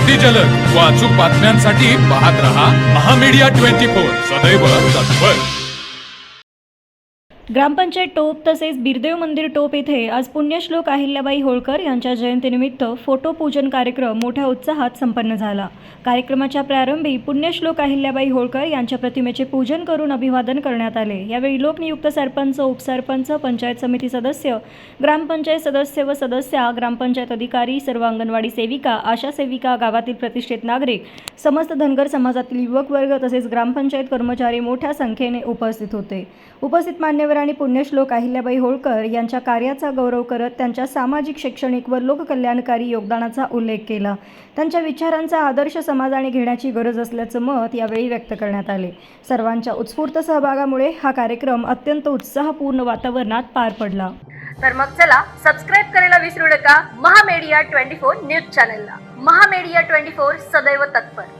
अतिजलद व अचूक बातम्यांसाठी पाहत रहा महामीडिया 24 सदैव तत्पर। ग्रामपंचायत टोप तसेच बिरदेव मंदिर टोप येथे आज पुण्यश्लोक अहिल्याबाई होळकर यांच्या जयंतीनिमित्त फोटो पूजन कार्यक्रम मोठ्या उत्साहात संपन्न झाला। कार्यक्रमाच्या प्रारंभी पुण्यश्लोक अहिल्याबाई होळकर यांच्या प्रतिमेचे पूजन करून अभिवादन करण्यात आले। यावेळी लोकनियुक्त सरपंच, उपसरपंच, पंचायत समिती सदस्य, ग्रामपंचायत सदस्य व सदस्या, ग्रामपंचायत अधिकारी, सर्व अंगणवाडी सेविका, आशा सेविका, गावातील प्रतिष्ठित नागरिक, समस्त धनगर समाजातील युवक वर्ग तसेच ग्रामपंचायत कर्मचारी मोठ्या संख्येने उपस्थित होते। उपस्थित मान्यवरांनी पुण्यश्लोक अहिल्याबाई होळकर यांच्या कार्याचा गौरव करत त्यांच्या सामाजिक, शैक्षणिक व लोककल्याणकारी योगदानाचा उल्लेख केला। त्यांच्या विचारांचा आदर्श समाजाने घेण्याची गरज असल्याचं मत यावेळी व्यक्त करण्यात आले। सर्वांच्या उत्स्फूर्त सहभागामुळे हा कार्यक्रम अत्यंत उत्साहपूर्ण वातावरणात पार पडला। तर मग चला सबस्क्राईब करायला विसरू नका महामीडिया 24 न्यूज चॅनलला। महामीडिया 24 सदैव तत्पर।